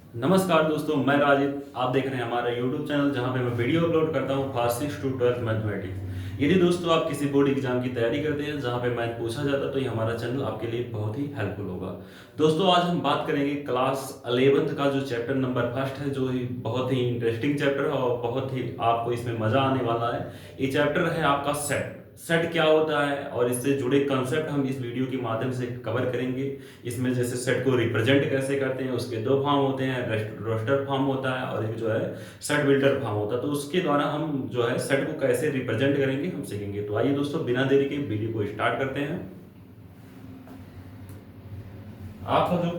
नमस्कार दोस्तों, मैं राजित। आप देख रहे हैं हमारा YouTube चैनल जहां पे मैं वीडियो अपलोड करता हूं क्लास 6 टू 12th मैथमेटिक्स। यदि दोस्तों आप किसी बोर्ड एग्जाम की तैयारी करते हैं जहां पे मैथ पूछा जाता है तो ये हमारा चैनल आपके लिए बहुत ही हेल्पफुल होगा। दोस्तों आज हम बात करेंगे क्लास 11th का जो चैप्टर नंबर फर्स्ट है, जो ही बहुत ही इंटरेस्टिंग चैप्टर है और बहुत ही आपको इसमें मजा आने वाला है। ये चैप्टर है आपका सेट। सेट क्या होता है और इससे जुड़े कंसेप्ट हम इस वीडियो के माध्यम से कवर करेंगे। इसमें जैसे सेट को रिप्रेजेंट कैसे करते हैं, उसके दो फॉर्म होते हैं, रोस्टर फॉर्म होता है और एक जो है सेट बिल्डर फॉर्म होता है। तो उसके द्वारा हम जो है सेट को कैसे रिप्रेजेंट करेंगे हम सीखेंगे। तो आइए दोस्तों बिना देरी के वीडियो को स्टार्ट करते हैं। आपका जो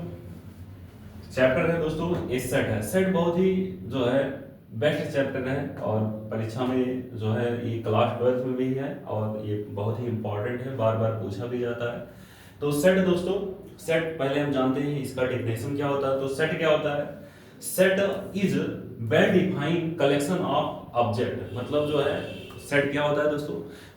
चैप्टर है दोस्तों ये सेट है। सेट बहुत ही जो है बेस्ट चैप्टर है और परीक्षा में जो है ये क्लास 12 में भी है और ये बहुत ही इंपॉर्टेंट है, बार बार पूछा भी जाता है। तो सेट दोस्तों, सेट पहले हम जानते हैं इसका डेफिनेशन क्या होता है। तो सेट क्या होता है? Set is well defined collection of object. मतलब जो है सेट क्या होता है दोस्तों?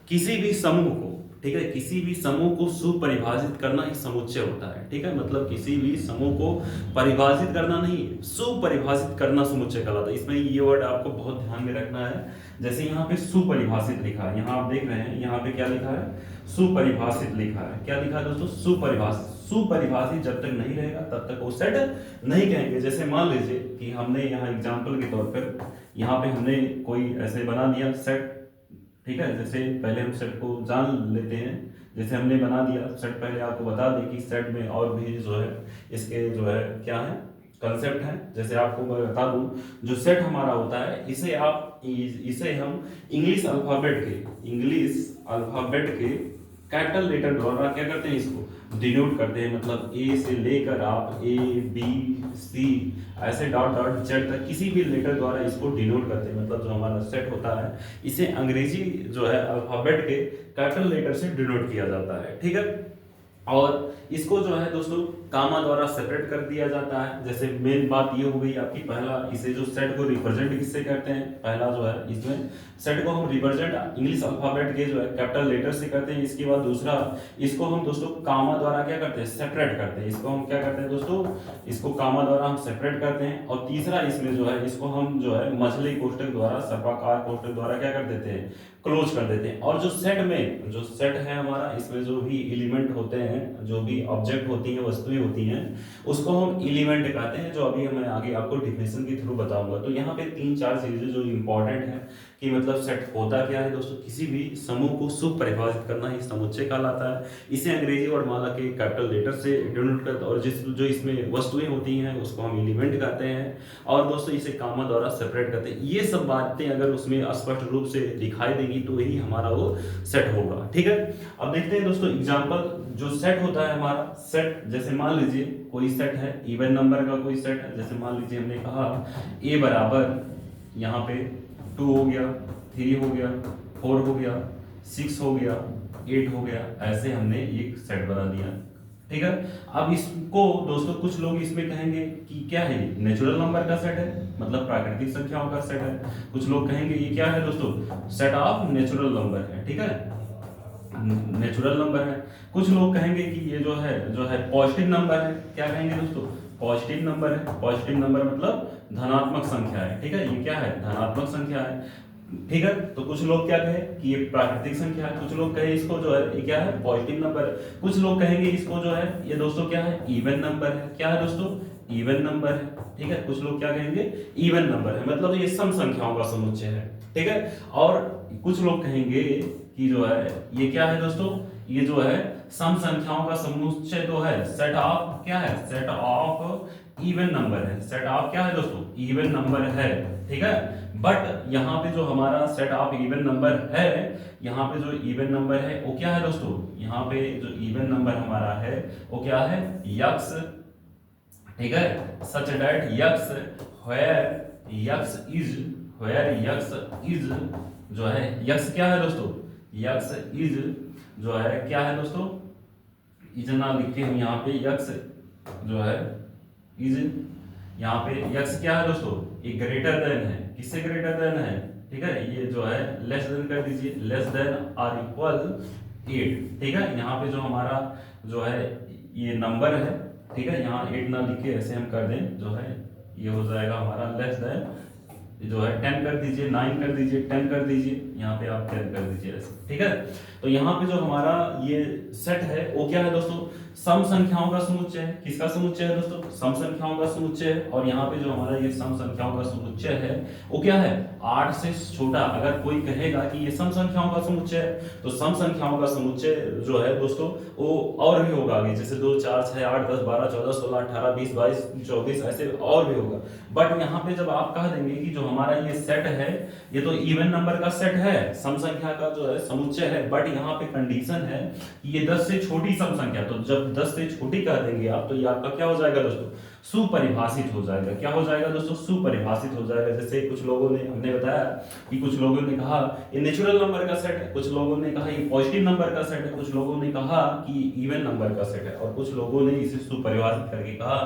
किसी भी समूह को, ठीक है, किसी भी समूह को सुपरिभाषित करना ही समुच्चय होता है। ठीक है, मतलब किसी भी समूह को परिभाषित करना नहीं, सुपरिभाषित करना समुच्चय कहलाता है। इसमें ये वर्ड आपको बहुत ध्यान में रखना है। जैसे यहाँ पे सुपरिभाषित लिखा है, यहाँ आप देख रहे हैं यहाँ पे क्या लिखा है? सुपरिभाषित लिखा है। क्या लिखा है दोस्तों? सुपरिभाषित। सुपरिभाषित जब तक नहीं रहेगा तब तक वो सेट नहीं कहेंगे। जैसे मान लीजिए कि हमने यहाँ एग्जाम्पल के तौर पर यहाँ पे हमने कोई ऐसे बना दिया सेट। ठीक है, जैसे पहले हम सेट को जान लेते हैं। जैसे हमने बना दिया सेट, पहले आपको बता दें कि सेट में और भी जो है इसके जो है क्या है कंसेप्ट है। जैसे आपको मैं बता दूं, जो सेट हमारा होता है इसे हम इंग्लिश अल्फाबेट के कैपिटल लेटर द्वारा क्या करते हैं, इसको डिनोट करते हैं। मतलब ए से लेकर आप ए बी सी ऐसे डॉट डॉट जेड तक किसी भी लेटर द्वारा इसको डिनोट करते हैं। मतलब जो हमारा सेट होता है इसे अंग्रेजी जो है अल्फाबेट के कैपिटल लेटर से डिनोट किया जाता है। ठीक है, और इसको जो है दोस्तों कामा द्वारा सेपरेट कर दिया जाता है। जैसे मेन बात ये हो गई आपकी, पहला इसे जो सेट को रिप्रेजेंट किससे करते हैं, पहला जो है इसमें सेट को हम रिप्रेजेंट इंग्लिश अल्फाबेट के जो है कैपिटल लेटर से करते हैं। इसके बाद दूसरा इसको हम दोस्तों कामा द्वारा क्या करते हैं, सेपरेट करते हैं। इसको हम क्या करते हैं दोस्तों, इसको कामा द्वारा हम सेपरेट करते हैं। और तीसरा इसमें जो है इसको हम जो है मछली कोष्टक द्वारा, सर्पाकार कोष्टक द्वारा क्या कर देते हैं, क्लोज कर देते हैं। और जो सेट में जो सेट है हमारा, इसमें जो भी एलिमेंट होते हैं, जो भी ऑब्जेक्ट होती हैं, वस्तुएं होती हैं, उसको हम एलिमेंट कहते हैं, जो अभी मैं आगे आपको डिफिनेशन के थ्रू बताऊंगा। तो यहाँ पे 3-4 चीजें जो इंपॉर्टेंट है कि मतलब सेट होता क्या है दोस्तों, किसी भी समूह को सुपरिभाषित करना ही समुच्चय कहलाता है। इसे अंग्रेजी वर्णमाला के कैपिटल लेटर से डिनोट करते हैं और जो इसमें वस्तुएं होती हैं उसको हम एलिमेंट कहते हैं। और दोस्तों इसे कामा द्वारा सेपरेट करते हैं। ये सब बातें अगर उसमें स्पष्ट रूप से दिखाई देगी तो ही हमारा वो सेट होगा। ठीक है, अब देखते हैं दोस्तों एग्जांपल। जो सेट होता है हमारा सेट, जैसे मान लीजिए कोई सेट है, इवन नंबर का कोई सेट है। जैसे मान लीजिए हमने कहा ए बराबर यहाँ पे 2 हो गया, 3 हो गया, 4 हो गया, 6 हो गया, 8 हो गया, ऐसे हमने एक सेट बना दिया। ठीक है, अब इसको दोस्तों कुछ लोग इसमें कहेंगे कि क्या है, ये नेचुरल नंबर का सेट है, मतलब प्राकृतिक संख्याओं का सेट है। कुछ लोग कहेंगे ये क्या है दोस्तों, सेट ऑफ नेचुरल नंबर है। ठीक है, नेचुरल नंबर है। कुछ लोग कहेंगे कि ये जो है पॉजिटिव नंबर है। क्या कहेंगे दोस्तों, पॉजिटिव नंबर है। पॉजिटिव नंबर मतलब धनात्मक संख्या है। ठीक है, ये क्या है, धनात्मक संख्या है। ठीक है, तो कुछ लोग क्या कहे कि ये प्राकृतिक संख्या है। कुछ लोग कहे इसको जो है ये क्या है, पॉजिटिव नंबर है। कुछ लोग कहेंगे इसको जो है ये दोस्तों क्या है, इवन नंबर है। क्या है दोस्तों, इवन नंबर है। ठीक है, कुछ लोग क्या कहेंगे, इवन नंबर है, मतलब ये सम संख्याओं का समुच्चय है। ठीक है, और कुछ लोग कहेंगे कि जो है ये क्या है दोस्तों, ये जो है सम संख्याओं का समुच्चय जो है सेट ऑफ क्या है, सेट ऑफ इवन नंबर है। सेट ऑफ क्या है दोस्तों, इवन नंबर है। ठीक है, बट यहाँ पे जो हमारा सेट ऑफ इवन नंबर है, यहाँ पे जो इवन नंबर है वो क्या है दोस्तों, यहाँ पे जो इवन नंबर हमारा है वो क्या है, यक्स। ठीक है, such that x where x is जो है, यक्स क्या है दोस्तों, यक्स इज जो है क्या है दोस्तों, इज ना लिख के हम यहाँ पे यक्स जो है इज, यहाँ पे यक्स क्या है दोस्तों, ये ग्रेटर देन है। किससे ग्रेटर देन है, ठीक है, ये जो है लेस देन कर दीजिए, लेस देन आर इक्वल 8। ठीक है, यहाँ पे जो हमारा जो है ये नंबर है, ठीक है, यहाँ 8 ना लिख के ऐसे हम कर दें जो है ये हो जाएगा हमारा लेस देन जो है 10 कर दीजिए, 9 कर दीजिए, 10 कर दीजिए, यहाँ पे आप 10 कर दीजिए ऐसे, ठीक है। तो यहाँ पे जो हमारा ये सेट है वो क्या है दोस्तों, सम संख्याओं का समुच्चय है। किसका समुच्चय है दोस्तों, सम संख्याओं का समुच्चय है। और यहाँ पे जो हमारा ये सम संख्याओं का समुच्चय है वो क्या है, 8 से छोटा। अगर कोई कहेगा कि ये सम संख्याओं का समुच्चय है तो सम संख्याओं का समुच्चय जो है दोस्तों वो और भी होगा आगे, जैसे 2 4 6 8 10 12 14 16 18 20 22 24 ऐसे और भी होगा। बट यहाँ पे जब आप कह देंगे कि जो हमारा ये सेट है ये तो इवन नंबर का सेट है, सम संख्या का जो है समुच्चय है, बट यहाँ पे कंडीशन है कि ये 10 से छोटी सम संख्या। तो जब 10 से छोटी कह देंगे आप तो ये आपका क्या हो जाएगा दोस्तों, सुपरिभाषित हो जाएगा। क्या हो जाएगा दोस्तों, सुपरिभाषित हो जाएगा। जैसे कुछ लोगों ने, हमने बताया कि कुछ लोगों ने कहा ये नेचुरल नंबर का सेट है, कुछ लोगों ने कहा ये पॉजिटिव नंबर का सेट है, कुछ लोगों ने कहा कि इवन नंबर का सेट है, और कुछ लोगों ने इसे सुपरिभाषित करके कहा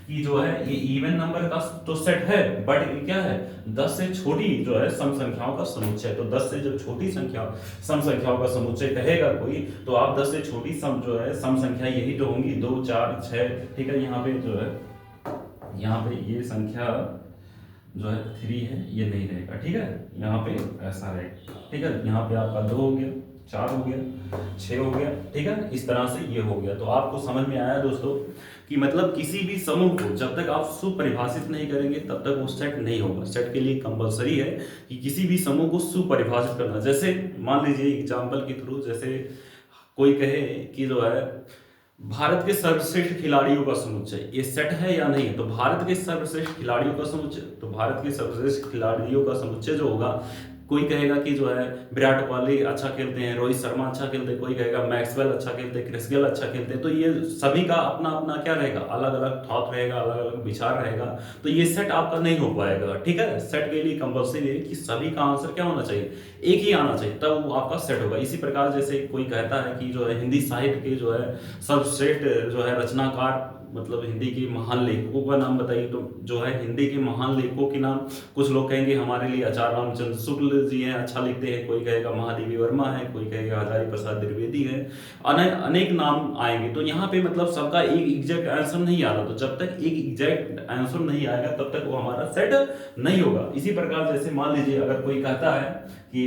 कि जो है ये इवन नंबर का तो सेट है बट ये क्या है, 10 से छोटी जो है सम संख्याओं का समुच्चय। तो 10 से जब छोटी संख्या सम संख्याओं का समुच्चय कहेगा कोई तो आप 10 से छोटी सम जो है सम संख्या यही तो होंगी 2 4 6, ठीक है। यहाँ पे जो है, यहाँ पे ये संख्या जो है 3 है ये नहीं रहेगा, ठीक है, यहाँ पे ऐसा रहेगा, ठीक है। यहाँ पे आपका 2 हो गया, 4 हो गया, 6 हो गया, ठीक है। इस तरह से ये हो गया। तो आपको समझ में आया दोस्तों कि मतलब किसी भी समूह को जब तक आप सुपरिभाषित नहीं करेंगे तब तक वो सेट नहीं होगा। सेट के लिए कंपलसरी है कि किसी भी समूह को सुपरिभाषित करना। जैसे मान लीजिए एग्जाम्पल के थ्रू, जैसे कोई कहे कि जो है भारत के सर्वश्रेष्ठ खिलाड़ियों का समुच्चय, ये सेट है या नहीं है, तो भारत के सर्वश्रेष्ठ खिलाड़ियों का समुच्चय, तो भारत के सर्वश्रेष्ठ खिलाड़ियों का समुच्चय जो होगा, कोई कहेगा कि जो है विराट कोहली अच्छा खेलते हैं, रोहित शर्मा अच्छा खेलते हैं, कोई कहेगा मैक्सवेल अच्छा खेलते हैं, क्रिस गेल अच्छा खेलते हैं। तो ये सभी का अपना अपना क्या रहेगा, अलग अलग थॉट रहेगा, अलग अलग विचार रहेगा। तो ये सेट आपका नहीं हो पाएगा, ठीक है। सेट के लिए कंपल्सरी है कि सभी का आंसर क्या होना चाहिए, एक ही आना चाहिए, तब वो आपका सेट होगा। इसी प्रकार जैसे कोई कहता है कि जो है हिंदी साहित्य के जो है सर्वश्रेष्ठ जो है रचनाकार, मतलब हिंदी के महान लेखकों का नाम बताइए, तो जो है हिंदी के महान लेखकों के नाम, कुछ लोग कहेंगे हमारे लिए आचार्य रामचंद्र शुक्ल जी हैं, अच्छा लिखते हैं, कोई कहेगा महादेवी वर्मा है, कोई कहेगा हजारी प्रसाद द्विवेदी है, अनेक नाम आएंगे। तो यहाँ पे मतलब सबका एक एग्जैक्ट आंसर नहीं आ रहा। तो जब तक एक एग्जैक्ट आंसर नहीं आएगा तब तक वो हमारा सेट नहीं होगा। इसी प्रकार जैसे मान लीजिए अगर कोई कहता है कि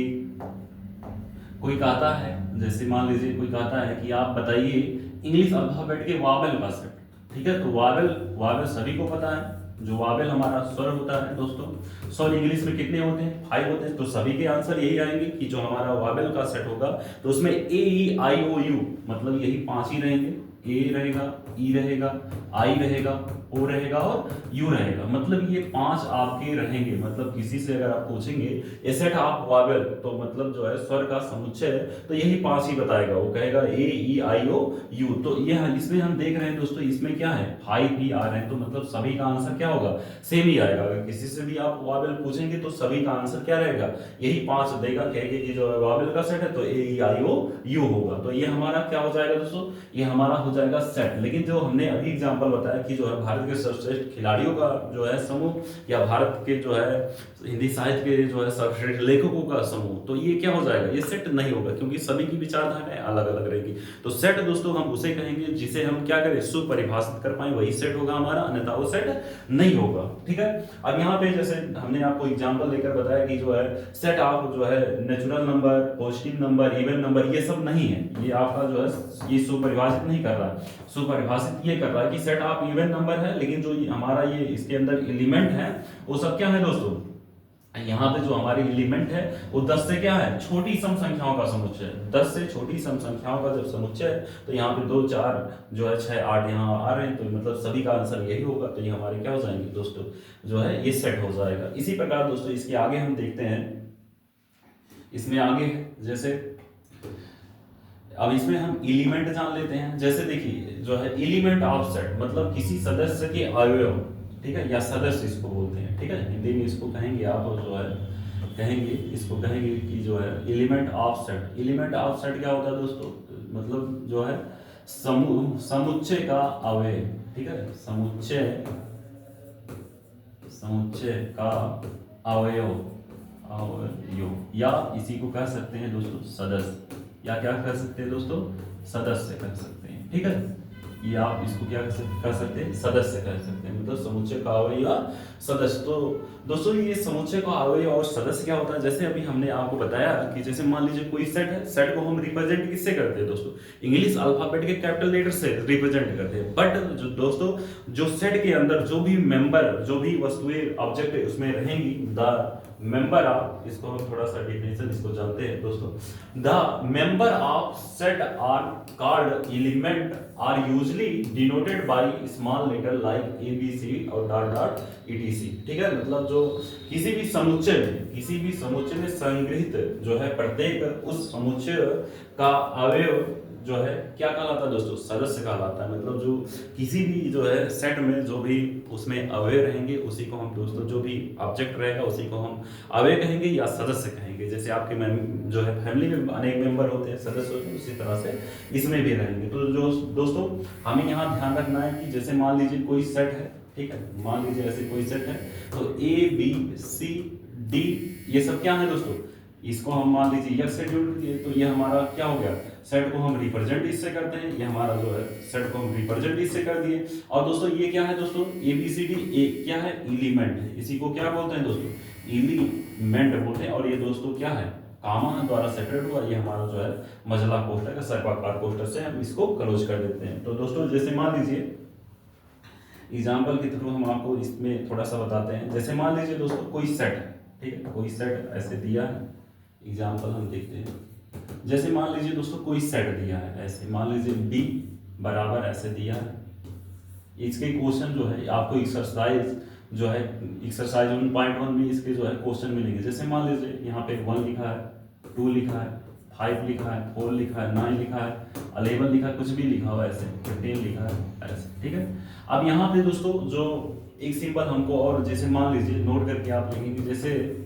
जैसे मान लीजिए कोई कहता है कि आप बताइए इंग्लिश अल्फाबेट के वावेल का सेट, ठीक है। तो वावेल सभी को पता है, जो वावेल हमारा स्वर होता है दोस्तों, स्वर इंग्लिश में कितने होते हैं, 5 होते हैं। तो सभी के आंसर यही आएंगे कि जो हमारा वावेल का सेट होगा तो उसमें ए ई आई ओ यू मतलब यही 5 ही रहेंगे। ए रहेगा, ई रहेगा, आई रहेगा, ओ रहेगा और यू रहेगा। मतलब ये 5 आपके रहेंगे। मतलब किसी से अगर आप पूछेंगे ए सेट ऑफ वावेल तो मतलब जो है स्वर का समुच्चय है तो यही 5 ही बताएगा। वो कहेगा ए ई आई ओ यू। तो ये इसमें हम देख रहे हैं दोस्तों, इसमें क्या है 5 ही आ रहे हैं। तो मतलब सभी का आंसर क्या होगा, सेम ही आएगा। अगर किसी से भी आप वावेल पूछेंगे तो सभी का आंसर क्या रहेगा, यही 5 देगा। कहेंगे कि जो है वावेल का सेट है तो ए ई आई ओ यू होगा। तो ये हमारा क्या हो जाएगा दोस्तों, ये हमारा हो जाएगा सेट। लेकिन जो हमने अभी एग्जांपल बताया कि जो है भारत के सर्वश्रेष्ठ खिलाड़ियों का जो है समूह या भारत के जो है हिंदी साहित्य के जो है सर्वश्रेष्ठ लेखकों का समूह, तो ये क्या हो जाएगा, ये सेट नहीं होगा क्योंकि सभी की विचारधाराएं अलग अलग रहेगी। तो सेट दोस्तों हम उसे कहेंगे जिसे हम क्या करें, सुपरिभाषित कर पाए, वही सेट होगा हमारा, अन्यथा वो सेट नहीं होगा। ठीक है। अब यहाँ पे जैसे हमने आपको एग्जांपल लेकर बताया कि जो है सेट ऑफ जो है natural number, positive number, even number, ये सब नहीं है। ये आपका जो है ये सुपरिभाषित नहीं कर रहा है। सुपरिभाषित ये कर रहा है कि सेट ऑफ इवन नंबर है, लेकिन जो हमारा ये इसके अंदर एलिमेंट है वो सब क्या है दोस्तों, यहाँ पे जो हमारी एलिमेंट है वो 10 से क्या है, छोटी सम संख्याओं का समुच्चय है। 10 से छोटी सम संख्याओं का जब समुच्चय है तो यहाँ पे 2 4 जो है 6 8 यहाँ आ रहे हैं, तो मतलब सभी का आंसर यही होगा। तो ये हमारे क्या हो जाएंगे दोस्तों, जो है ये सेट हो जाएगा। इसी प्रकार दोस्तों इसके आगे हम देखते हैं, इसमें आगे जैसे अब इसमें हम एलिमेंट जान लेते हैं। जैसे देखिए जो है एलिमेंट ऑफ सेट मतलब किसी सदस्य के अवयव, ठीक है, या सदस्य इसको बोलते हैं। ठीक है, हिंदी में इसको कहेंगे आप जो है कहेंगे इसको कहेंगे कि जो है element of set. Element of set क्या होता है दोस्तों, मतलब जो है समुच्चय का अवयव। ठीक है, समुच्चय का अवयव या इसी को कह सकते हैं दोस्तों सदस्य, या क्या कह सकते हैं दोस्तों, सदस्य कह सकते हैं। ठीक है, ये आप इसको क्या कर सकते हैं, सदस्य कह सकते हैं, मतलब समुच्चय का अवयव या सदस्य। तो दोस्तों ये समुच्चय का अवयव और सदस्य क्या होता है, जैसे अभी हमने आपको बताया कि जैसे मान लीजिए कोई सेट है, सेट को हम रिप्रेजेंट किससे करते हैं दोस्तों, इंग्लिश अल्फाबेट के कैपिटल लेटर से रिप्रेजेंट करते हैं। बट जो दोस्तों जो सेट के अंदर जो भी मेंबर, जो भी वस्तुएं ऑब्जेक्ट है उसमें रहेंगी, द मेंबर ऑफ, इसको हम थोड़ा सा डेफिनेशन इसको जानते हैं दोस्तों, the member of set are called element are usually denoted by small letter like a b c और डॉट डॉट ईटीसी। ठीक है, मतलब जो किसी भी समुच्चय में संग्रहित जो है प्रत्येक उस समुच्चय का अवयव जो है क्या कहलाता है दोस्तों, सदस्य कहलाता है। मतलब जो किसी भी जो है सेट में जो भी उसमें अवयव रहेंगे उसी को हम दोस्तों, जो भी ऑब्जेक्ट रहेगा उसी को हम अवयव कहेंगे या सदस्य कहेंगे। जैसे आपके जो है फैमिली में अनेक मेंबर होते हैं, सदस्य होते हैं, उसी तरह से इसमें भी रहेंगे। तो जो दोस्तों हमें यहाँ ध्यान रखना है कि जैसे मान लीजिए कोई सेट है, ठीक है, मान लीजिए ऐसे कोई सेट है, तो ए बी सी डी ये सब क्या है दोस्तों, इसको हम मान लीजिए यस से जोड़ दिए, तो ये हमारा क्या हो गया, सेट को हम रिप्रेजेंट इससे करते हैं, ये हमारा जो है सेट को हम रिप्रेजेंट इससे कर दिए। और दोस्तों ये क्या है दोस्तों, ए बी सी डी, ए क्या है, एलिमेंट है, इसी को क्या बोलते हैं दोस्तों, एलिमेंट बोलते हैं। और ये दोस्तों क्या है, कामा द्वारा सेपरेट हुआ, ये हमारा जो है मझला कोष्ठक है, सर्पाकार कोष्ठक से हम इसको क्लोज कर देते हैं। तो दोस्तों जैसे मान लीजिए एग्जाम्पल के थ्रू हम आपको इसमें थोड़ा सा बताते हैं। जैसे मान लीजिए दोस्तों कोई सेट है, ठीक है, कोई सेट ऐसे दिया है, एग्जाम्पल हम देखते हैं। जैसे मान लीजिए दोस्तों कोई सेट दिया है, ऐसे मान लीजिए b बराबर ऐसे दिया है, इसके क्वेश्चन जो है आपको एक्सरसाइज जो है एक्सरसाइज 1.1 में इसके जो है क्वेश्चन मिलेंगे। जैसे मान लीजिए यहाँ पे 1 लिखा है, 2 लिखा है, 5 लिखा है, 4 लिखा है, 9 लिखा है, 11 लिखा है, कुछ भी लिखा हुआ है ऐसे, 15 लिखा है ऐसे, ठीक है। अब यहाँ पे दोस्तों जो एक सिंपल हमको, और जैसे मान लीजिए नोट करके आप लिखेंगे, जैसे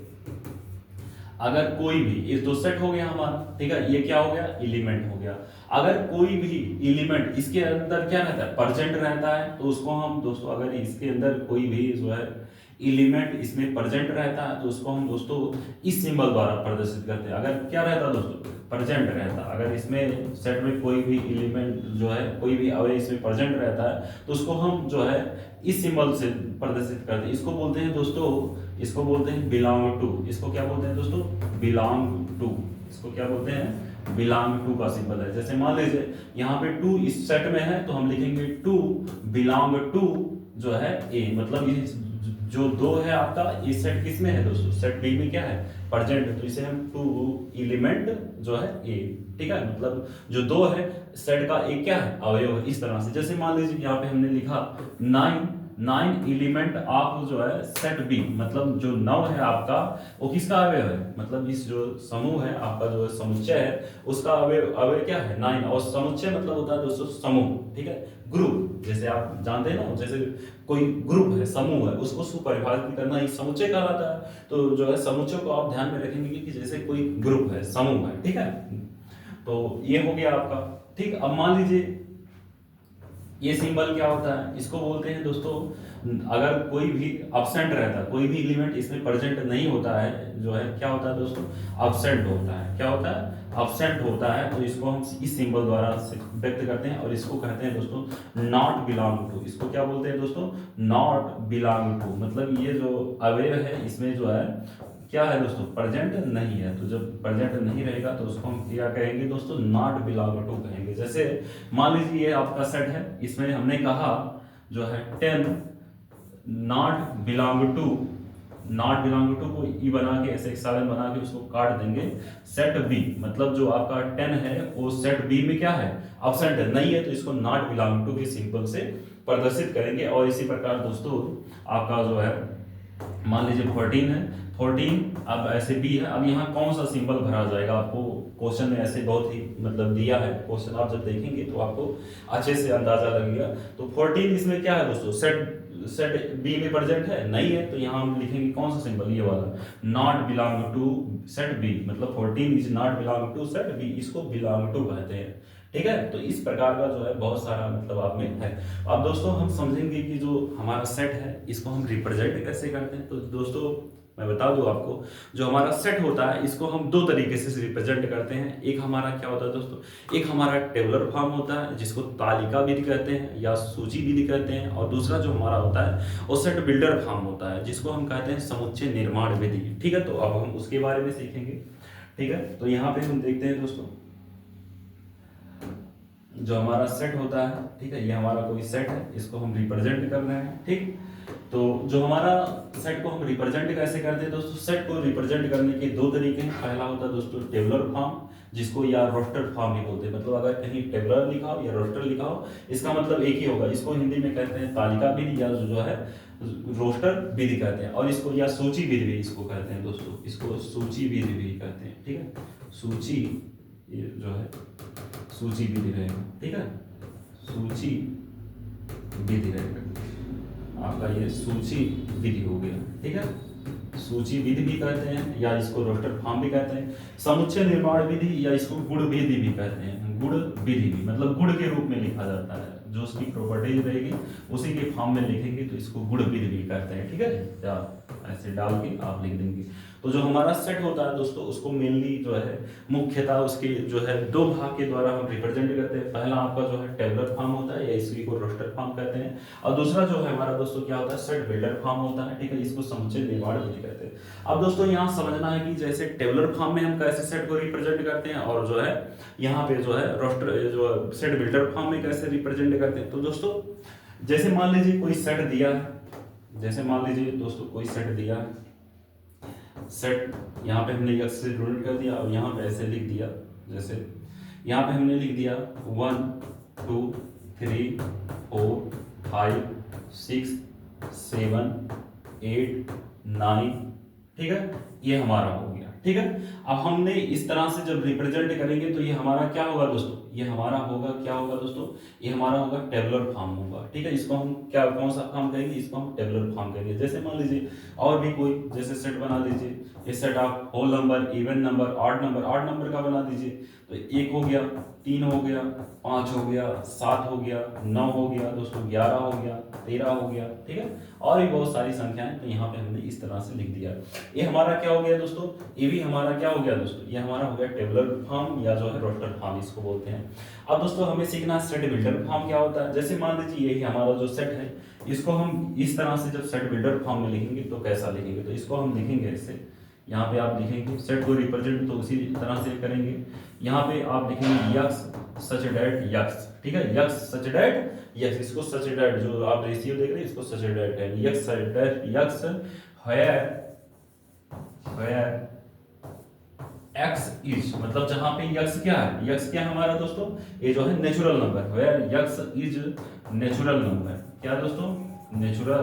अगर कोई भी, ये दो सेट हो गया हमारा, ठीक है, ये क्या हो गया, एलिमेंट हो गया। अगर कोई भी एलिमेंट इसके अंदर क्या रहता है, प्रेजेंट रहता है, तो उसको हम दोस्तों, अगर इसके अंदर कोई भी जो है एलिमेंट इसमें प्रेजेंट रहता है तो उसको हम दोस्तों इस सिंबल द्वारा प्रदर्शित करते हैं। अगर क्या रहता है दोस्तों, प्रेजेंट रहता है, अगर इसमें सेट में कोई भी एलिमेंट जो है, कोई भी अवयव इसमें प्रेजेंट रहता है तो उसको हम जो है इस सिंबल से प्रदर्शित करते हैं। इसको बोलते हैं दोस्तों, इसको बोलते हैं बिलोंग टू। इसको क्या बोलते हैं दोस्तों, बिलोंग टू। इसको क्या बोलते हैं, बिलोंग टू का सिंबल है। जैसे मान लीजिए यहाँ पे 2 इस सेट में है तो हम लिखेंगे 2 बिलोंग टू जो है ए, मतलब ये जो 2 है आपका, ये सेट किस में है दोस्तों, सेट बी में क्या है, प्रेजेंट है, तो इसे हम 2 एलिमेंट जो है ए, ठीक है, मतलब जो 2 है सेट का एक क्या है, अवयव है, इस तरह से। जैसे मान लीजिए यहाँ पे हमने लिखा 9 एलिमेंट ऑफ जो है सेट बी, मतलब जो 9 है आपका वो किसका अवयव है, मतलब इस जो समूह है आपका, जो समुच्चय है उसका अवयव क्या है, 9। और समुच्चय मतलब होता है दोस्तों समूह, ठीक है, ग्रुप। जैसे आप जानते हैं ना, जैसे कोई ग्रुप है, समूह है, उसको सुपरिभाषित करना एक समुच्चय कहलाता है। तो जो है समुच्चय को आप ध्यान में रखेंगे कि जैसे कोई ग्रुप है, समूह है, ठीक है। तो ये हो गया आपका, ठीक। अब मान लीजिए ये सिंबल क्या होता है, इसको बोलते हैं दोस्तों, अगर कोई भी अब्सेंट रहता है, कोई भी एलिमेंट इसमें प्रेजेंट नहीं होता है, जो है क्या होता है दोस्तों, अब्सेंट होता है। क्या होता है, अब्सेंट होता है, तो इसको हम इस सिंबल द्वारा व्यक्त करते हैं और इसको कहते हैं दोस्तों नॉट बिलोंग टू। इसको क्या बोलते हैं दोस्तों, नॉट बिलोंग टू, मतलब ये जो अवयव है इसमें जो है क्या है दोस्तों, प्रेजेंट नहीं है। तो जब प्रेजेंट नहीं रहेगा तो उसको हम क्या कहेंगे दोस्तों, नॉट बिलोंग टू कहेंगे। जैसे मान लीजिए ये आपका सेट है, इसमें हमने कहा जो है 10 not belong to, not belong to को ई बना के ऐसे एक्सालन बना के उसको काट देंगे, सेट बी, मतलब जो आपका 10 है वो सेट बी में क्या है, अब्सेंट है, नहीं है, तो इसको नॉट बिलोंग टू के सिंबल से प्रदर्शित करेंगे। और इसी प्रकार दोस्तों आपका जो है मान लीजिए 14 है, 14 अब ऐसे बी है। अब यहाँ कौन सा सिंबल भरा जाएगा, आपको क्वेश्चन में ऐसे बहुत ही मतलब दिया है, क्वेश्चन आप जब देखेंगे तो आपको अच्छे से अंदाजा लगेगा। तो 14 इसमें क्या है दोस्तों, सेट बी में प्रेजेंट है, नहीं है, तो यहाँ हम लिखेंगे कौन सा सिंबल, ये वाला, not belong to set B, मतलब 14 is not belong to set B, इसको बिलोंग टू कहते हैं, ठीक है। तो इस प्रकार का जो है बहुत सारा मतलब आप में है। अब दोस्तों हम समझेंगे कि जो हमारा सेट है इसको हम रिप्रेजेंट कैसे करते हैं। तो दोस्तों मैं बता दूं आपको, जो हमारा सेट होता है इसको हम दो तरीके से रिप्रेजेंट करते हैं। एक हमारा क्या होता है दोस्तों, एक हमारा टेबुलर फॉर्म होता है जिसको तालिका विधि कहते हैं या सूची विधि कहते हैं, और दूसरा जो हमारा होता है वो सेट बिल्डर फॉर्म होता है जिसको हम कहते हैं समुच्चय निर्माण विधि। ठीक है, तो अब हम उसके बारे में सीखेंगे। ठीक है, तो यहाँ पे हम देखते हैं दोस्तों, जो हमारा सेट होता है, ठीक है, ये हमारा कोई सेट है, इसको हम रिप्रेजेंट कर रहे हैं। ठीक, तो जो हमारा सेट को हम रिप्रेजेंट कैसे करते हैं दोस्तों, सेट को रिप्रेजेंट करने के दो तरीके हैं। पहला होता है दोस्तों टेबुलर फॉर्म, जिसको या रोस्टर फॉर्म भी बोलते हैं। मतलब अगर कहीं टेबुलर लिखा हो या रोस्टर लिखा हो, इसका मतलब एक ही होगा। इसको हिंदी में कहते हैं तालिका विधि या जो है रोस्टर विधि कहते हैं, और इसको या सूची विधि भी इसको कहते हैं दोस्तों, इसको सूची विधि भी कहते हैं। ठीक है, सूची, ये जो है सूची विधि रहेगा। ठीक है, सूची विधि रहेगा आपका, ये सूची विधि हो गया। ठीक है, सूची विधि भी कहते हैं या इसको रोस्टर फॉर्म भी कहते हैं। समुच्चय निर्माण विधि या इसको गुण विधि भी कहते हैं। गुण विधि भी मतलब गुण के रूप में लिखा जाता है, जो उसकी प्रॉपर्टीज रहेगी उसी के फॉर्म में लिखेंगे तो इसको गुण विधि भी कहते हैं। ठीक है, या ऐसे डाल के आप लिख देंगे। तो जो हमारा सेट होता है दोस्तों, उसको मेनली जो है मुख्यतः उसके जो है दो भाग के द्वारा हम रिप्रेजेंट करते हैं। पहला आपका जो है टेबुलर फॉर्म होता है या इसी को रोस्टर फॉर्म कहते हैं, और दूसरा जो है हमारा दोस्तों क्या होता है, सेट बिल्डर फॉर्म होता है। ठीक है, इसको समुच्चय निर्माण विधि कहते हैं। अब दोस्तों यहाँ समझना है कि जैसे टेबुलर फॉर्म में हम कैसे सेट को रिप्रेजेंट करते हैं, और जो है यहाँ पे जो है रोस्टर जो सेट बिल्डर फॉर्म में कैसे रिप्रेजेंट करते हैं। तो दोस्तों जैसे मान लीजिए कोई सेट दिया है, जैसे मान लीजिए दोस्तों कोई सेट दिया है, सेट यहाँ पे हमने x से डिनोट कर दिया और यहाँ पे ऐसे लिख दिया। जैसे यहाँ पे हमने लिख दिया 1 2 3 4 5 6 7 8 9। ठीक है, ये हमारा हो गया। ठीक है, अब हमने इस तरह से जब रिप्रेजेंट करेंगे तो ये हमारा क्या होगा दोस्तों, ये हमारा होगा क्या होगा दोस्तों, ये हमारा होगा टेबुलर फॉर्म होगा। ठीक है, इसको हम क्या कौन सा फॉर्म कहेंगे, इसको हम टेबुलर फॉर्म कहेंगे। जैसे मान लीजिए और भी कोई जैसे सेट बना लीजिए, ये सेट आप whole number, even number, odd number का बना दीजिए। तो 1 हो गया, 3 हो गया, 5 हो गया, 7 हो गया, 9 हो गया दोस्तों, 11 हो गया, 13 हो गया। ठीक है, और भी बहुत सारी संख्याएं, तो यहाँ पे हमने इस तरह से लिख दिया। ये हमारा क्या हो गया दोस्तों, ये भी हमारा क्या हो गया दोस्तों, ये हमारा हो गया टेबुलर फॉर्म या जो है रोस्टर फॉर्म इसको बोलते हैं। अब दोस्तों हमें सीखना सेट बिल्डर फॉर्म क्या होता है। जैसे मान लीजिए यही हमारा जो सेट है, इसको हम इस तरह से जब सेट बिल्डर फॉर्म में लिखेंगे तो कैसा लिखेंगे, तो इसको हम लिखेंगे ऐसे। यहाँ पे आप लिखेंगे सेट को रिप्रेजेंट तो उसी तरह से करेंगे। यहाँ पे आप लिखेंगे यक्स सच डेट यक्स। ठीक है, यक्स सच डेट यक्स, इसको सच डेट जो आप रेशियो देख रहे हैं इसको सच डेट है, x such that x where x is, मतलब जहां पे यक्स क्या है, यक्स क्या हमारा दोस्तों, ये जो है natural number, where x is natural number. क्या दोस्तों, नेचुरल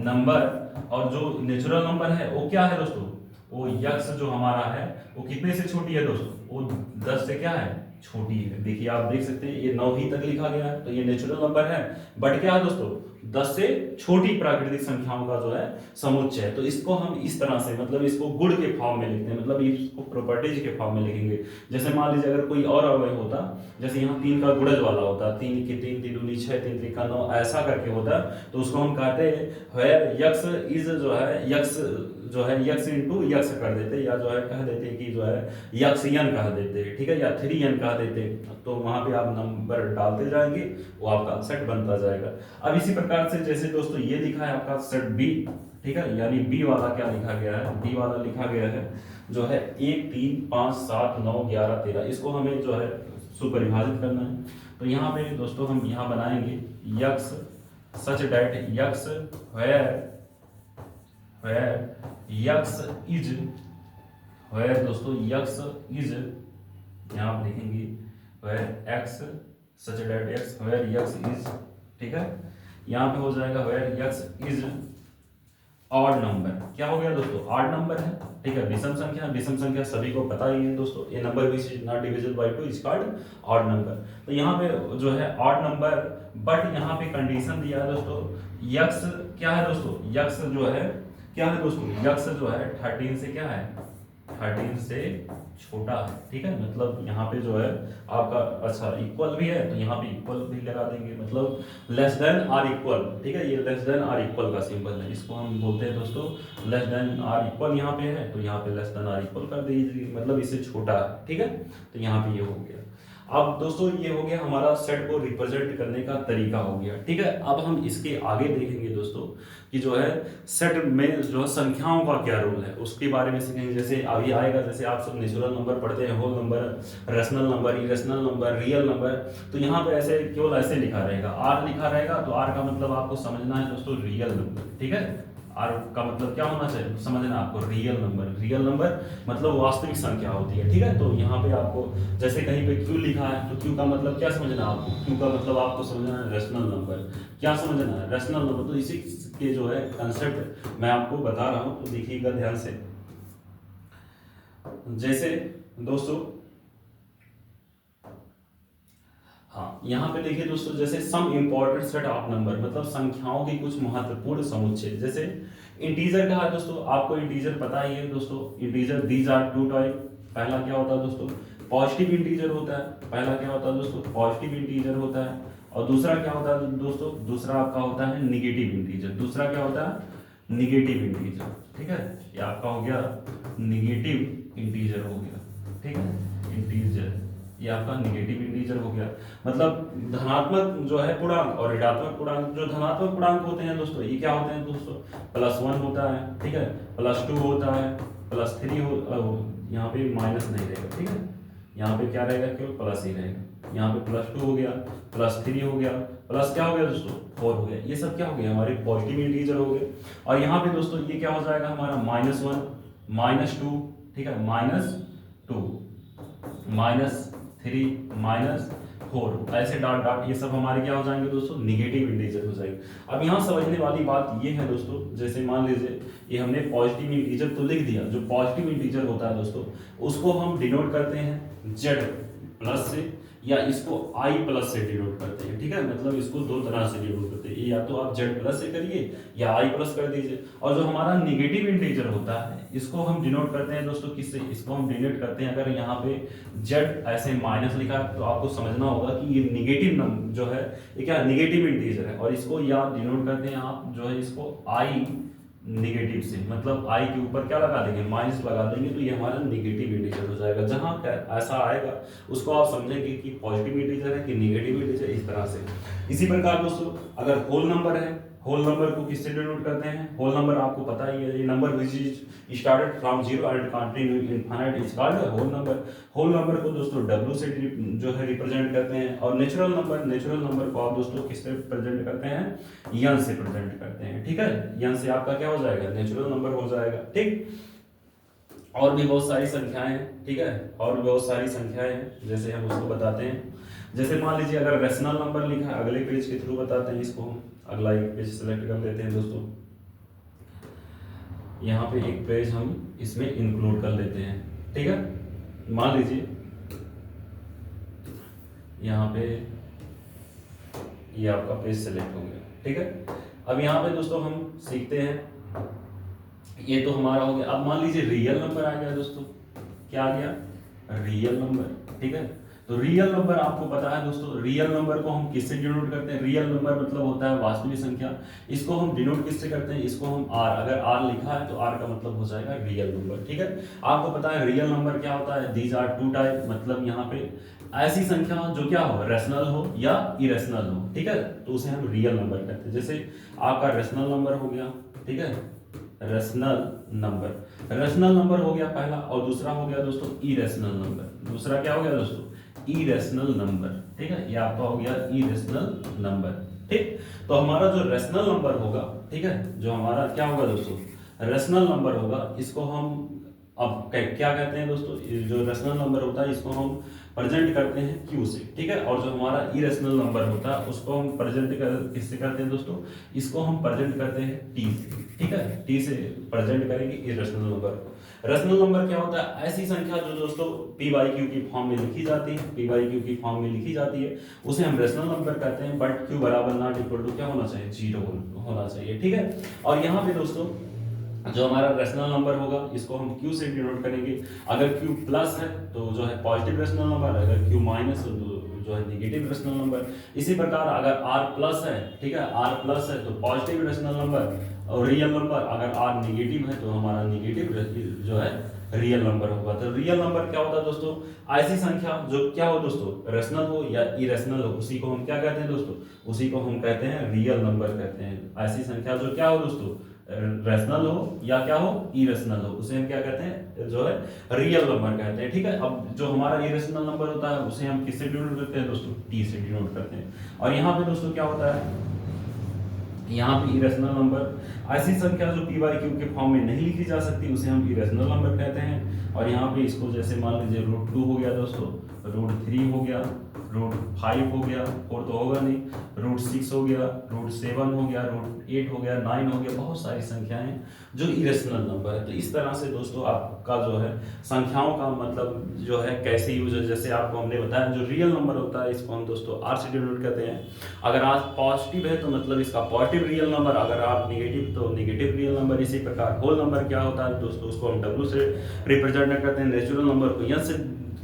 नंबर। और जो नेचुरल नंबर है वो क्या है दोस्तों, वो यक्स जो हमारा है वो कितने से छोटी है दोस्तों, वो 10 से क्या है, छोटी है। देखिए आप देख सकते हैं ये 9 ही तक लिखा गया है, तो ये नेचुरल नंबर है। बट क्या है दोस्तों, 10 से छोटी प्राकृतिक संख्याओं का जो है समुच्चय है। तो इसको हम इस तरह से मतलब इसको गुण के फॉर्म में लिखते हैं, मतलब इसको प्रॉपर्टीज के फॉर्म में लिखेंगे। जैसे मान लीजिए अगर कोई और अवयव होता, जैसे यहाँ 3 का गुणज वाला होता, 3 की 3 3 दूनी 6 3 3 का 9 ऐसा करके होता, तो उसको हम कहते हैं वेयर यक्स इज जो है यक्स जो है यक्स इंटू यक्स कर देते, या जो है कह देते कि जो है यक्स यन कह देते। ठीक है, या 3n कह देते। तो वहां पे आप नंबर डालते जाएंगे, वो आपका सेट बनता जाएगा। अब इसी प्रकार से जैसे दोस्तों ये लिखा है आपका सेट बी। ठीक है, यानी बी वाला क्या लिखा गया है, बी वाला लिखा गया है जो है 1 3 5 7 9 11 13, इसको हमें जो है सुपरिभाषित करना है। तो यहाँ पे दोस्तों हम यहाँ बनाएंगे x such that x where x is, where दोस्तों यक्स इज, यहाँ आप लिखेंगे where x such that x where x is. ठीक है, यहाँ पे हो जाएगा where x is odd number. क्या हो गया दोस्तों, ऑड नंबर है। ठीक है, विषम संख्या, विषम संख्या सभी को पता ही है दोस्तों, ये number which is not divisible by 2 is called odd number. तो यहाँ पे जो है ऑड नंबर, बट यहाँ पे कंडीशन दिया है दोस्तों, यक्स क्या है दोस्तों, यक्स जो है क्या है दोस्तों, यक्स जो है 13 से क्या है 13 से छोटा है, ठीक है। मतलब यहाँ पे जो है आपका अच्छा इक्वल भी है तो यहाँ पे इक्वल भी लगा देंगे, मतलब लेस देन आर इक्वल, ठीक है। ये लेस देन आर इक्वल का सिंबल है, इसको हम बोलते हैं दोस्तों लेस देन आर इक्वल। यहाँ पे है तो यहाँ पे लेस देन आर इक्वल कर दीजिए, मतलब इससे छोटा है, ठीक है। तो यहाँ पे ये हो गया। अब दोस्तों ये हो गया हमारा सेट को रिप्रेजेंट करने का तरीका हो गया, ठीक है। अब हम इसके आगे देखेंगे दोस्तों कि जो है सेट में जो है संख्याओं का क्या रोल है उसके बारे में सीखेंगे। जैसे अभी आएगा, जैसे आप सब नेचुरल नंबर पढ़ते हैं, whole number, rational number, irrational number, real number, तो यहाँ पे ऐसे केवल ऐसे लिखा रहेगा, आर लिखा रहेगा, तो आर का मतलब आपको समझना है दोस्तों रियल नंबर, ठीक है। आर का मतलब क्या होना चाहिए समझना आपको, रियल नंबर। रियल नंबर मतलब वास्तविक संख्या होती है, ठीक है। तो यहाँ पे आपको जैसे कहीं पे क्यू लिखा है तो क्यू का मतलब क्या समझना है आपको, क्यू का मतलब आपको समझना है रेशनल नंबर। क्या समझना है, रेशनल नंबर। तो इसी के जो है कंसेप्ट मैं आपको बता रहा हूँ, तो देखिएगा ध्यान से। जैसे दोस्तों हाँ, यहाँ पे देखिए दोस्तों, जैसे some important set of number, मतलब संख्याओं की कुछ महत्वपूर्ण समुच्चय। जैसे इंटीजर का है दोस्तों, आपको इंटीजर पता ही है दोस्तों, integer these are two type. पहला क्या होता है दोस्तों, पॉजिटिव इंटीजर होता है। पहला क्या होता है दोस्तों, पॉजिटिव इंटीजर होता है। और दूसरा क्या होता है दोस्तों, दूसरा आपका होता है निगेटिव इंटीजर। दूसरा क्या होता है, निगेटिव इंटीजर, ठीक है। ये आपका हो गया निगेटिव इंटीजर हो गया, ठीक है। इंटीजर ये आपका निगेटिव इंटीजर हो गया, मतलब धनात्मक जो है पूर्णांक और ऋणात्मक पूर्णांक। जो धनात्मक पूर्णांक होते हैं दोस्तों ये क्या होते हैं दोस्तों, +1 होता है, ठीक है, +2 होता है, +3 हो, यहाँ पे माइनस नहीं रहेगा, ठीक है। यहाँ पे क्या रहेगा, केवल प्लस ही रहेगा। यहाँ पे +2 हो गया, +3 हो गया, प्लस क्या हो गया दोस्तों 4 हो गया। ये सब क्या हो गया, हमारे पॉजिटिव इंटीजर हो गए। और यहाँ पे दोस्तों ये क्या हो जाएगा हमारा -1, -2, ठीक है, -2, -3, -4, ऐसे डॉट डॉट ये सब हमारे क्या हो जाएंगे दोस्तों, निगेटिव इंटीजर हो जाएंगे। अब यहाँ समझने वाली बात ये है दोस्तों, जैसे मान लीजिए ये हमने पॉजिटिव इंटीजर तो लिख दिया। जो पॉजिटिव इंटीजर होता है दोस्तों उसको हम डिनोट करते हैं Z+ से, या इसको I+ से डिनोट करते हैं, ठीक है। मतलब इसको दो तरह से डिनोट करते हैं, या तो आप Z+ से करिए या I+ कर दीजिए। और जो हमारा निगेटिव इंटीजर होता है इसको हम डिनोट करते हैं दोस्तों किससे, इसको हम डिनोट करते हैं, अगर यहाँ पे Z ऐसे माइनस लिखा है तो आपको समझना होगा कि ये निगेटिव जो है ये क्या निगेटिव इंटीजर है। और इसको या डिनोट करते हैं आप जो है इसको I निगेटिव से, मतलब I के ऊपर क्या लगा देंगे, माइनस लगा देंगे, तो ये हमारा निगेटिव इंटीजर हो जाएगा। जहां ऐसा आएगा उसको आप समझेंगे कि पॉजिटिव इंटीजर है कि निगेटिव इंटीजर, इस तरह से। इसी प्रकार दोस्तों अगर होल नंबर है, होल नंबर को किससे डिनोट करते हैं, होल नंबर आपको पता ही है, ये number which is started from 0 and continue infinite is called whole number. Whole number को दोस्तों W से जो है रिप्रेजेंट करते हैं। और नेचुरल नंबर को आप दोस्तों किससे रिप्रेजेंट करते हैं, यन से प्रेजेंट करते हैं, ठीक है। यन से आपका क्या हो जाएगा, नेचुरल नंबर हो जाएगा, ठीक। और भी बहुत सारी संख्याएं हैं, ठीक है, और भी बहुत सारी संख्याएं हैं, जैसे हम उसको बताते हैं। जैसे मान लीजिए अगर रेशनल नंबर लिखा है, अगले पेज के थ्रू बताते हैं इसको हम। अगला एक पेज सेलेक्ट कर लेते हैं दोस्तों, यहाँ पे एक पेज हम इसमें इंक्लूड कर लेते हैं, ठीक है। मान लीजिए यहाँ पे ये आपका पेज सेलेक्ट हो गया, ठीक है। अब यहाँ पे दोस्तों हम सीखते हैं, ये तो हमारा हो गया। अब मान लीजिए रियल नंबर आ गया दोस्तों, क्या आ गया, रियल नंबर, ठीक है। तो रियल नंबर आपको पता है दोस्तों, रियल नंबर को हम किससे डिनोट करते हैं, रियल नंबर मतलब होता है वास्तविक संख्या। इसको हम डिनोट किससे करते हैं, इसको हम R, अगर R लिखा है तो R का मतलब हो जाएगा रियल नंबर, ठीक है। आपको पता है रियल नंबर क्या होता है, दीज आर टू टाइप, मतलब यहाँ पे ऐसी संख्या जो क्या हो, रेशनल हो या इरेशनल हो, ठीक है, तो उसे हम रियल नंबर कहते हैं। जैसे आपका रेशनल नंबर हो गया, ठीक है, रेशनल नंबर हो गया पहला, और दूसरा हो गया दोस्तों इरेशनल नंबर। दूसरा क्या हो गया दोस्तों, इरेशनल नंबर, ठीक है, ये आपका हो गया इरेशनल नंबर, ठीक। तो हमारा जो रेशनल नंबर होगा, ठीक है, जो हमारा क्या होगा दोस्तों, रेशनल नंबर होगा, इसको हम अब क्या कहते हैं दोस्तों, जो रेशनल नंबर होता है इसको हम प्रेजेंट करते हैं Q से, ठीक है। और जो हमारा इरेशनल नंबर होता है उसको हम प्रेजेंट किससे करते हैं दोस्तों, इसको हम प्रेजेंट करते हैं T से, ठीक है, T से प्रेजेंट करेंगे इरेशनल नंबर। रेशनल नंबर क्या होता है, ऐसी संख्या जो दोस्तों P/Q की फॉर्म में लिखी जाती है, P/Q की फॉर्म में लिखी जाती है, उसे हम रेशनल नंबर कहते हैं। बट Q = क्या होना चाहिए, 0 होना चाहिए, ठीक है। और यहाँ पे दोस्तों जो हमारा रेशनल नंबर होगा इसको हम Q से डिनोट करेंगे। अगर Q प्लस है तो जो है पॉजिटिव रेशनल नंबर, अगर Q माइनस है तो जो है नेगेटिव रेशनल नंबर। इसी प्रकार अगर R प्लस है, ठीक है, R प्लस है तो पॉजिटिव रेशनल नंबर और रियल नंबर, अगर R नेगेटिव है तो हमारा नेगेटिव जो है रियल नंबर होगा। तो रियल नंबर क्या होता है दोस्तों? ऐसी संख्या जो क्या हो दोस्तों, रेशनल हो या इरेशनल हो, उसी को हम क्या कहते हैं दोस्तों? उसी को हम कहते हैं रियल नंबर कहते हैं। ऐसी संख्या जो क्या हो दोस्तों, रेशनल हो या क्या हो, इरेशनल हो, उसे हम क्या कहते हैं? जो है रियल नंबर कहते हैं। ठीक है, अब जो हमारा इरेशनल नंबर होता है उसे हम किससे डिनोट करते हैं दोस्तों? टी से डिनोट करते हैं। और यहाँ पे दोस्तों क्या होता है, यहाँ पे इरेशनल नंबर ऐसी संख्या जो पी बाई क्यू के फॉर्म में नहीं लिखी जा सकती उसे हम इरेशनल नंबर कहते हैं। और यहाँ पे इसको जैसे मान लीजिए √2 हो गया दोस्तों, √3 हो गया, √5 हो गया, 4 तो होगा नहीं, √6 हो गया, √7 हो गया, √8 हो गया, 9 हो गया, बहुत सारी संख्याएं जो इरेशनल नंबर है। तो इस तरह से दोस्तों आपका जो है संख्याओं का मतलब जो है कैसे यूज है, जैसे आपको हमने बताया जो रियल नंबर होता है इसको हम दोस्तों आर से डिनोट करते हैं। अगर आज पॉजिटिव है तो मतलब इसका पॉजिटिव रियल नंबर, अगर आप निगेटिव तो निगेटिव रियल नंबर। इसी प्रकार होल नंबर क्या होता है दोस्तों, उसको हम डब्ल्यू से रिप्रेजेंट करते हैं, नेचुरल नंबर को एन से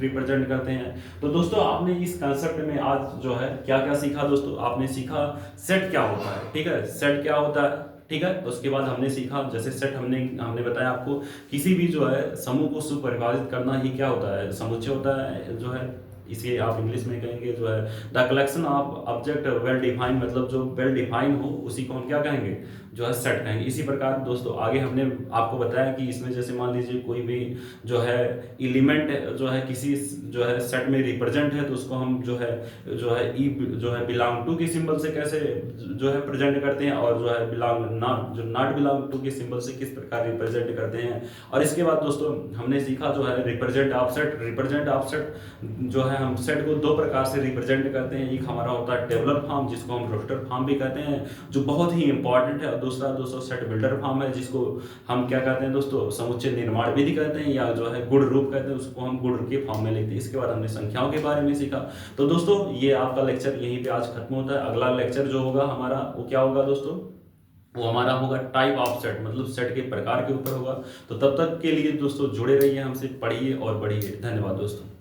रिप्रेजेंट करते हैं। तो दोस्तों आपने इस कंसेप्ट में आज जो है क्या क्या सीखा दोस्तों? आपने सीखा सेट क्या होता है, ठीक है, सेट क्या होता है, ठीक है। उसके बाद हमने सीखा जैसे सेट हमने बताया आपको किसी भी जो है समूह को सुपरिभाषित करना ही क्या होता है, समुच्चय होता है जो है। इसे आप इंग्लिश में कहेंगे जो है the collection of object well define, मतलब जो वेल डिफाइन हो उसी को हम क्या कहेंगे, जो है सेट कहेंगे। इसी प्रकार दोस्तों आगे हमने आपको बताया कि इसमें जैसे मान लीजिए कोई भी जो है एलिमेंट जो है किसी जो है सेट में रिप्रेजेंट है तो उसको हम जो है ई जो है बिलोंग टू के सिंबल से कैसे जो है प्रेजेंट करते हैं, और जो है बिलोंग नॉट बिलोंग टू के सिंबल से किस प्रकार रिप्रेजेंट करते हैं। और इसके बाद दोस्तों हमने सीखा जो है रिप्रेजेंट ऑफसेट। रिप्रेजेंट ऑफसेट जो है हम सेट को दो प्रकार से रिप्रेजेंट करते हैं, एक हमारा होता है टेबुलर फॉर्म जिसको हम रोस्टर फॉर्म भी कहते हैं जो बहुत ही इंपॉर्टेंट है, और दूसरा दोस्तों सेट बिल्डर फॉर्म है जिसको हम क्या कहते हैं दोस्तों, समुच्चय निर्माण विधि कहते हैं, या जो है गुण रूप कहते हैं, उसको हम गुण के फॉर्म में लिखते हैं। इसके बाद हमने संख्याओं के बारे में सीखा। तो दोस्तों ये आपका लेक्चर यहीं पे आज खत्म होता है। अगला लेक्चर जो होगा हमारा वो क्या होगा दोस्तों, वो हमारा होगा टाइप ऑफ सेट, मतलब सेट के प्रकार के ऊपर होगा। तो तब तक के लिए दोस्तों जुड़े रहिए हमसे, पढ़िए और बढ़िए। धन्यवाद दोस्तों।